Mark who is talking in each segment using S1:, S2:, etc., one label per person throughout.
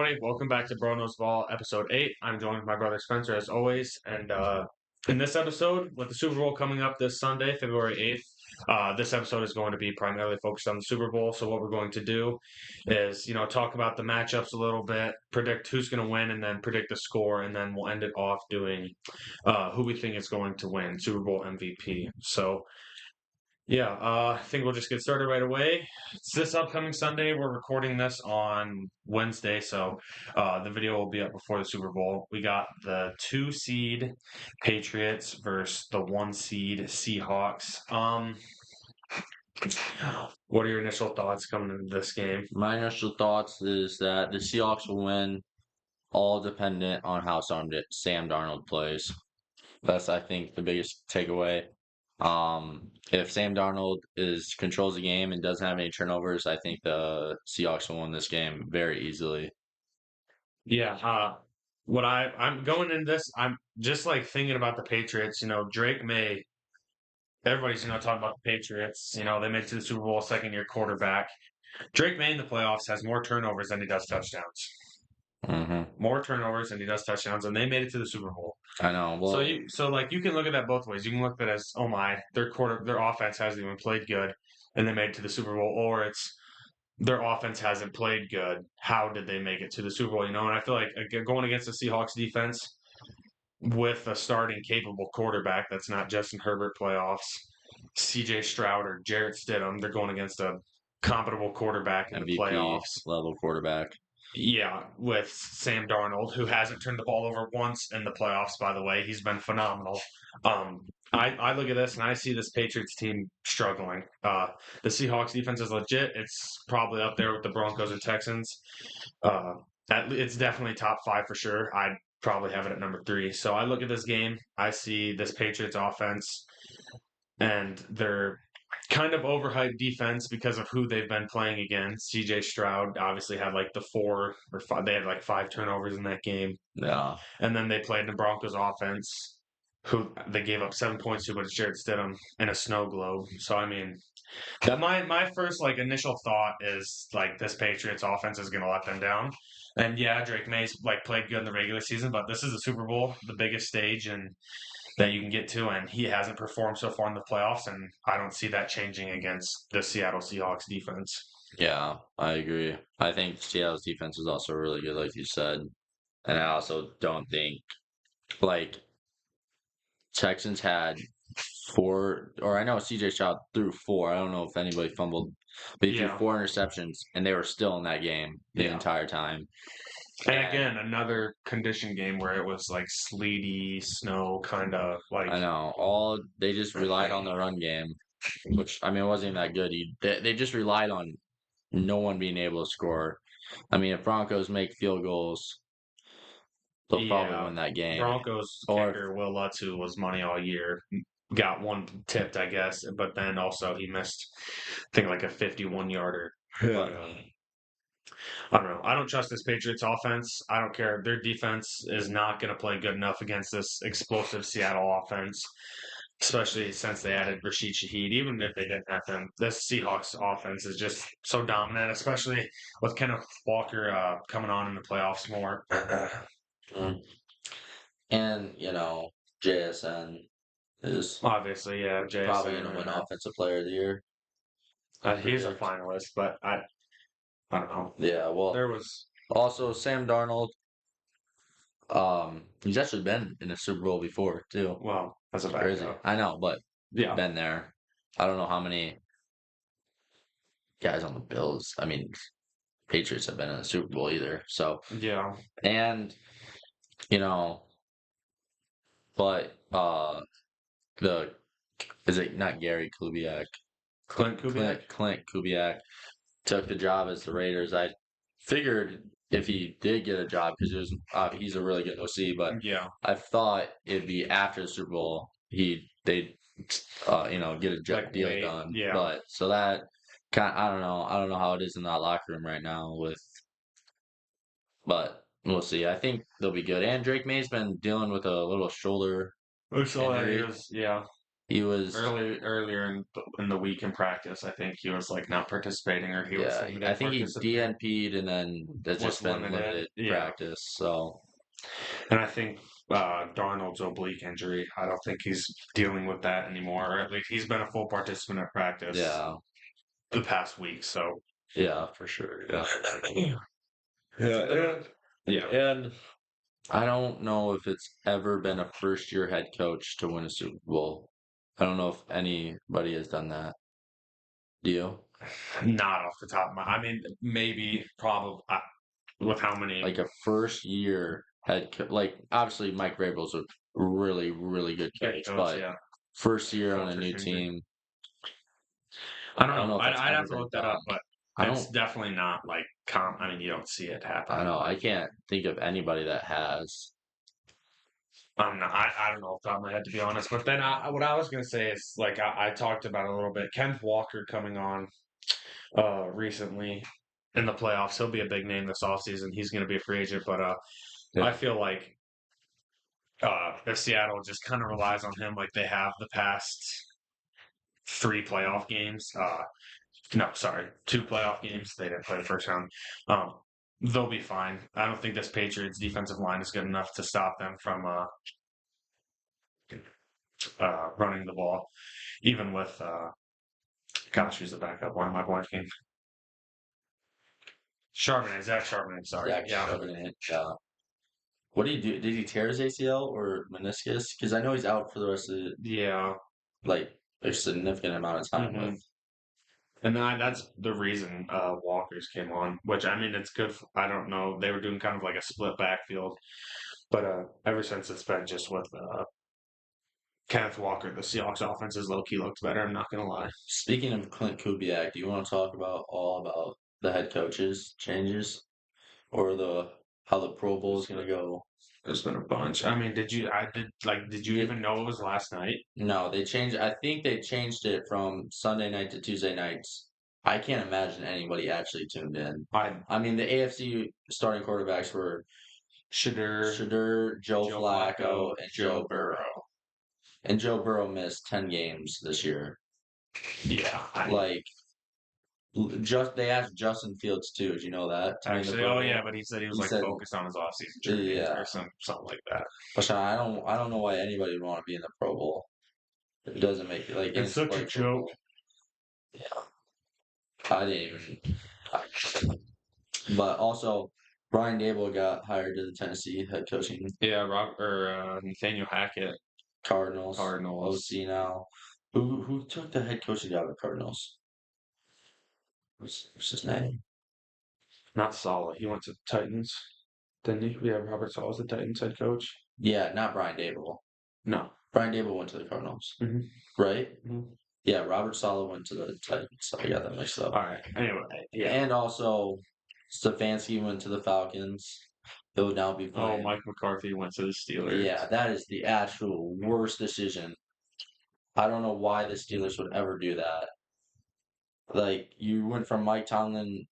S1: Everybody, welcome back to BroKnowsBall EP8. I'm joined with my brother Spencer as always, and in this episode, with the Super Bowl coming up this Sunday, February 8th, this episode is going to be primarily focused on the Super Bowl. So what we're going to do is, talk about the matchups a little bit, predict who's going to win, and then predict the score, and then we'll end it off doing who we think is going to win Super Bowl MVP. So yeah, I think we'll just get started right away. It's this upcoming Sunday. We're recording this on Wednesday, so the video will be up before the Super Bowl. We got the 2 seed Patriots versus the 1 seed Seahawks. What are your initial thoughts coming into this game?
S2: My initial thoughts is that the Seahawks will win, all dependent on how Sam Darnold plays. That's, I think, the biggest takeaway. If Sam Darnold controls the game and doesn't have any turnovers, I think the Seahawks will win this game very easily.
S1: Yeah, I'm going in this. I'm just like thinking about the Patriots. Drake May. Everybody's talking about the Patriots. They made it to the Super Bowl, second-year quarterback. Drake May in the playoffs has more turnovers than he does touchdowns.
S2: hmm
S1: More turnovers than he does touchdowns, and they made it to the Super Bowl.
S2: I know.
S1: So
S2: Well,
S1: you can look at that both ways. You can look at it as, oh my, their offense hasn't even played good, and they made it to the Super Bowl, or it's their offense hasn't played good. How did they make it to the Super Bowl? And I feel like going against the Seahawks defense with a starting capable quarterback that's not Justin Herbert playoffs, C.J. Stroud or Jarrett Stidham, they're going against a comparable quarterback in the
S2: MVP
S1: playoffs.
S2: level quarterback.
S1: Yeah, with Sam Darnold, who hasn't turned the ball over once in the playoffs, by the way. He's been phenomenal. I look at this and I see this Patriots team struggling. The Seahawks defense is legit. It's probably up there with the Broncos and Texans. Uh, it's definitely top five for sure. I'd probably have it at number three. So I look at this game. I see this Patriots offense and their kind of overhyped defense because of who they've been playing against. CJ Stroud obviously had like the 4 or 5, they had like 5 turnovers in that game.
S2: Yeah.
S1: And then they played the Broncos offense, who they gave up 7 points to, but it's Jared Stidham in a snow globe. So I mean, that my first like initial thought is like this Patriots offense is going to let them down. And yeah, Drake May's like played good in the regular season, but this is the Super Bowl, the biggest stage and that you can get to, and he hasn't performed so far in the playoffs, and I don't see that changing against the Seattle Seahawks defense.
S2: Yeah, I agree. I think Seattle's defense is also really good, like you said. And I also don't think, like, Texans had four, or I know CJ Stroud threw four. I don't know if anybody fumbled, but he threw
S1: Yeah,
S2: 4 interceptions, and they were still in that game the
S1: yeah.
S2: entire time.
S1: And
S2: And
S1: again, another condition game where it was like sleety, snow, kind of like.
S2: I know they just relied on the run game, which I mean it wasn't even that good. They just relied on no one being able to score. I mean, if Broncos make field goals, they'll probably
S1: Yeah,
S2: win that game.
S1: Broncos
S2: Or
S1: kicker Will Lutz, who was money all year, got one tipped, I guess, but then also he missed, I think, like a 51-yarder. But I don't know. I don't trust this Patriots offense. I don't care. Their defense is not going to play good enough against this explosive Seattle offense, especially since they added Rashid Shaheed. Even if they didn't have him, this Seahawks offense is just so dominant, especially with Kenneth Walker coming on in the playoffs more.
S2: Mm. And JSN is
S1: Obviously, yeah,
S2: probably going to
S1: JSN.
S2: win Offensive Player of the Year. I
S1: He's a
S2: predict.
S1: finalist, but I don't know.
S2: Yeah, well,
S1: There was
S2: also Sam Darnold. He's actually been in a Super Bowl before too.
S1: well as a
S2: It's crazy.
S1: backup.
S2: I know, but
S1: Yeah,
S2: been there. I don't know how many guys on the Bills. I mean, Patriots have been in the Super Bowl either. So,
S1: yeah.
S2: and you know, but the is it not Gary Kubiak?
S1: Clint Kubiak.
S2: Clint Kubiak took the job as the Raiders. I figured if he did get a job because he's a really good OC, but
S1: Yeah,
S2: I thought it'd be after the Super Bowl they'd get a
S1: like
S2: deal
S1: wait,
S2: done.
S1: yeah.
S2: But so that I don't know how it is in that locker room right now but we'll see. I think they'll be good. And Drake May's been dealing with a little shoulder
S1: We saw that he
S2: injury.
S1: was, yeah.
S2: He was
S1: earlier in the week in practice. I think he was like not participating, or he was
S2: yeah. I
S1: limited
S2: think he
S1: participant.
S2: DNP'd and then there's
S1: Was
S2: just been
S1: limited,
S2: limited
S1: yeah.
S2: practice. So
S1: And I think Darnold's oblique injury. I don't think he's dealing with that anymore. Or at least he's been a full participant at practice
S2: yeah,
S1: the past week. So
S2: yeah, for sure. Yeah.
S1: yeah, yeah.
S2: And I don't know if it's ever been a first year head coach to win a Super Bowl. I don't know if anybody has done that. Do you?
S1: Not off the top of my. I mean, maybe, probably, with how many.
S2: Like a first year head coach. Like obviously Mike Vrabel's a really, really good coach, but
S1: Yeah.
S2: first year on
S1: Coach
S2: a
S1: for
S2: new
S1: senior.
S2: team.
S1: I
S2: I
S1: don't
S2: don't
S1: know.
S2: know if that's
S1: I'd
S2: ever
S1: have to
S2: been
S1: look that up,
S2: done.
S1: but
S2: I
S1: it's
S2: don't
S1: definitely not like I mean, you don't see it
S2: I
S1: happening.
S2: know. I
S1: Like
S2: can't think of anybody that has.
S1: I'm not. I don't know off the top of my head, to be honest. But then what I was gonna say is like I talked about a little bit. Kenneth Walker coming on recently in the playoffs. He'll be a big name this offseason. He's gonna be a free agent, but I
S2: Yeah.
S1: feel like if Seattle just kind of relies on him like they have the past three playoff games. No, sorry, two playoff games. They didn't play the first round. Um, they'll be fine. I don't think this Patriots defensive line is good enough to stop them from running the ball, even with gosh, who's the backup? Why am I blanking? Charbonnet, Zach Charbonnet. Sorry,
S2: Zach
S1: yeah,
S2: Charbonnet. What did he do? Did he tear his ACL or meniscus? Because I know he's out for the rest of the,
S1: yeah.
S2: like a significant amount of time
S1: hmm
S2: with.
S1: And that's the reason Walker's came on, which I mean, it's good. I don't know. They were doing kind of like a split backfield, but ever since it's been just with Kenneth Walker, the Seahawks offense is low key looked better. I'm not gonna lie.
S2: Speaking of Clint Kubiak, do you want to talk about all about the head coaches changes or the how the Pro Bowl is gonna go?
S1: There's been a bunch. I mean, did you? I did like. Did you
S2: Did,
S1: even know it was last night?
S2: no, they changed. I think they changed it from Sunday night to Tuesday nights. I can't imagine anybody actually tuned in.
S1: I
S2: I mean, the AFC starting quarterbacks were
S1: Shadur,
S2: Shadur, Joe
S1: Joe
S2: Flacco,
S1: Flacco,
S2: and
S1: Joe
S2: Joe Burrow.
S1: Burrow.
S2: And Joe Burrow missed 10 games this year.
S1: Yeah,
S2: Like, just they asked Justin Fields too. Did you know that to be in the
S1: actually.
S2: Pro
S1: Oh yeah,
S2: Bowl?
S1: but he said he was
S2: He
S1: like
S2: said,
S1: focused on his offseason journey
S2: "Yeah."
S1: or something like that.
S2: But I don't know why anybody would want to be in the Pro Bowl. It doesn't make it like
S1: It's
S2: in
S1: such a
S2: like
S1: joke.
S2: football. Yeah, I didn't even. But also, Brian Dable got hired to the Tennessee head coaching
S1: Yeah, Rob or Nathaniel Hackett,
S2: Cardinals
S1: Cardinals.
S2: OC now. Who took the head coaching job at Cardinals? What's his name?
S1: Not Saleh. He went to the Titans. Didn't he? Yeah, Robert Saleh's the Titans head coach.
S2: Yeah, not Brian Dable.
S1: No.
S2: Brian Dable went to the Cardinals,
S1: hmm
S2: right?
S1: hmm
S2: Yeah, Robert Saleh went to the Titans. I got that mixed up.
S1: All right. Anyway, yeah.
S2: And also, Stefanski went to the Falcons. He'll now be
S1: Oh,
S2: playing.
S1: Mike McCarthy went to the Steelers.
S2: Yeah, that is the actual worst decision. I don't know why the Steelers would ever do that. Like, you went from Mike Tomlin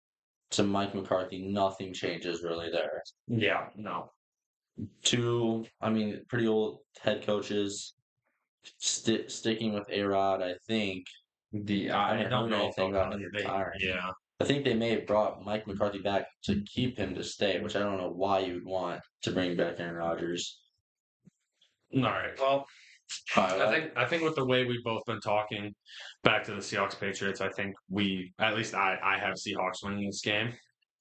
S2: to Mike McCarthy, nothing changes really there.
S1: Yeah, no.
S2: Two, I mean, pretty old head coaches. Sticking with A-Rod, I think. I
S1: I
S2: haven't
S1: don't
S2: heard
S1: know if
S2: anything about him
S1: they
S2: retiring.
S1: yeah.
S2: I think they may have brought Mike McCarthy back to keep him to stay, which I don't know why you would want to bring back Aaron Rodgers.
S1: All right. Well,
S2: Alright,
S1: I think with the way we've both been talking back to the Seahawks Patriots, I think we at least I have Seahawks winning this game.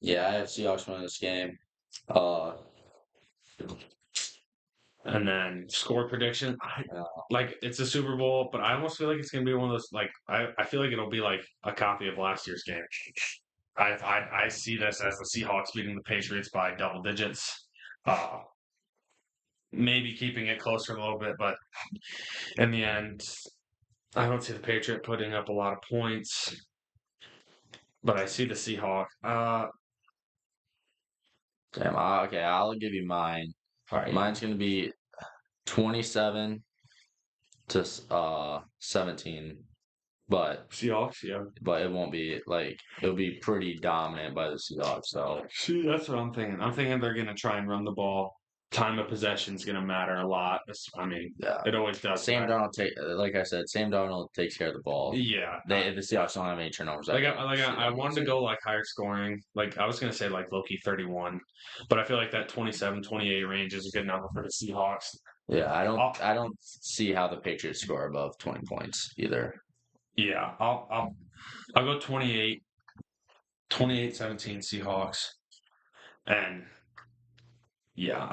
S2: yeah, I have Seahawks winning this game. Uh,
S1: And then score prediction,
S2: yeah,
S1: like it's a Super Bowl, but I almost feel like it's gonna be one of those like I feel like it'll be like a copy of last year's game. I see this as the Seahawks beating the Patriots by double digits. Uh maybe keeping it closer a little bit, but in the end, I don't see the Patriot putting up a lot of points. But I see the Seahawk.
S2: damn. Okay, I'll give you mine.
S1: All right.
S2: Mine's gonna be 27 to 17, but
S1: Seahawks, yeah.
S2: it won't be like it'll be pretty dominant by the Seahawks. So
S1: See, that's what I'm thinking. I'm thinking they're gonna try and run the ball time of possession is going to matter a lot. I mean,
S2: Yeah.
S1: it always does.
S2: Sam Darnold like I said, Sam Darnold takes care of the ball.
S1: Yeah.
S2: The Seahawks don't have any turnovers.
S1: I wanted to go like higher scoring. Like I was going to say like low-key 31, but I feel like that 27, 28 range is a good number for the Seahawks.
S2: Yeah, I don't see how the Patriots score above 20 points either.
S1: Yeah, I'll go 28, 28-17 Seahawks, and yeah,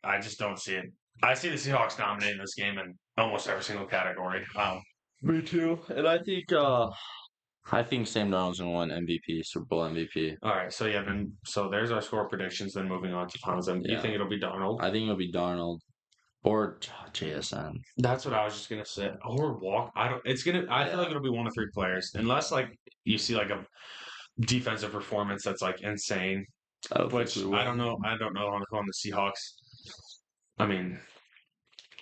S1: I just don't see it. I see the Seahawks dominating this game in almost every single category.
S2: Me too. And I think Sam Darnold's gonna win MVP, Super Bowl MVP.
S1: All right, so there's our score predictions. Then moving on to Townsend. Do you think it'll be Darnold?
S2: I think it'll be Darnold or JSN.
S1: That's what I was just gonna say. Or Walk. I don't. It's gonna. I feel like it'll be one of three players, unless like you see like a defensive performance that's like insane. Which I don't know. I don't know on the Seahawks. I mean,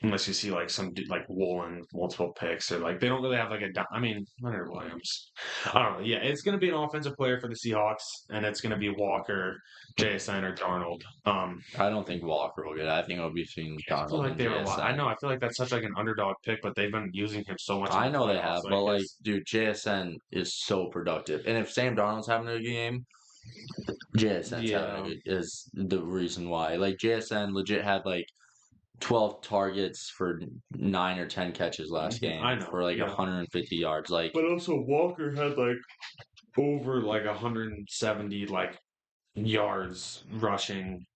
S1: unless you see like some like Woolen multiple picks or like they don't really have like I mean, Leonard Williams. I don't know. Yeah, it's going to be an offensive player for the Seahawks, and it's going to be Walker, JSN, or Darnold.
S2: I don't think Walker will get it. I think it'll be between Darnold.
S1: I feel like they were. I know. I feel like that's such like an underdog pick, but they've been using him so much.
S2: I know they have, but like, dude, JSN is so productive, and if Sam Darnold's having a good game, JSN is the reason why. Like JSN legit had like 12 targets for 9 or 10 catches last game. I know, for like 150 yards. Like,
S1: but also Walker had like over like 170 like yards rushing.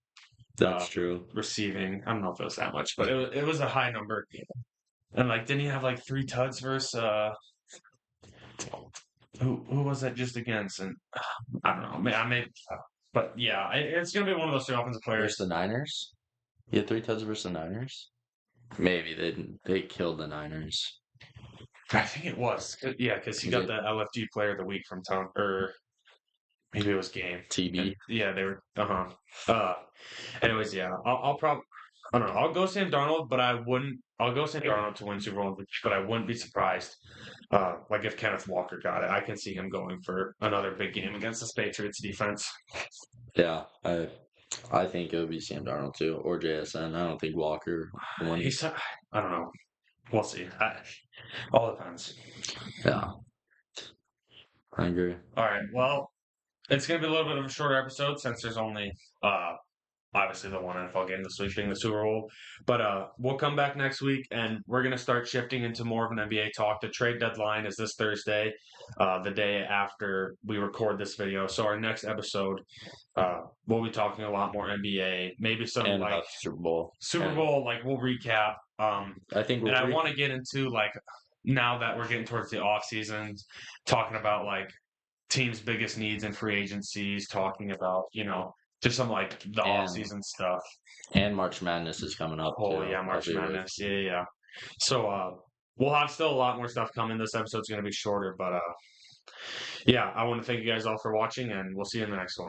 S2: That's true.
S1: Receiving. I don't know if it was that much, but it was a high number. And like, didn't he have like 3 tuds versus who was that just against? And I don't know. I may, but yeah, it's gonna be one of those 3 offensive players.
S2: Versus the Niners. He had 3 tuds versus the Niners. Maybe they killed the Niners.
S1: I think it was. Yeah, because he got the LFG Player of the Week from Tom, or maybe it was Game.
S2: TB.
S1: And, yeah, they were. Anyways, yeah, I'll probably. I don't know. I'll go Sam Darnold, but I wouldn't. I'll go Sam Darnold to win Super Bowl, but I wouldn't be surprised. Like if Kenneth Walker got it, I can see him going for another big game against the Patriots defense.
S2: Yeah, I think it would be Sam Darnold too, or JSN. I don't think Walker won.
S1: I don't know. We'll see. All depends.
S2: Yeah, I agree.
S1: All right. Well, it's going to be a little bit of a shorter episode since there's only obviously the one NFL game this week being the Super Bowl. But we'll come back next week and we're going to start shifting into more of an NBA talk. The trade deadline is this Thursday, the day after we record this video. So our next episode, we'll be talking a lot more NBA, maybe some
S2: and
S1: like
S2: Super Bowl.
S1: Like we'll recap.
S2: I think
S1: I want to get into like now that we're getting towards the off season, talking about like teams' biggest needs in free agencies, talking about, just some like the off season stuff.
S2: And March Madness is coming up.
S1: Oh yeah, March Madness. Yeah. So we'll have still a lot more stuff coming. This episode's gonna be shorter, but yeah, I want to thank you guys all for watching and we'll see you in the next one.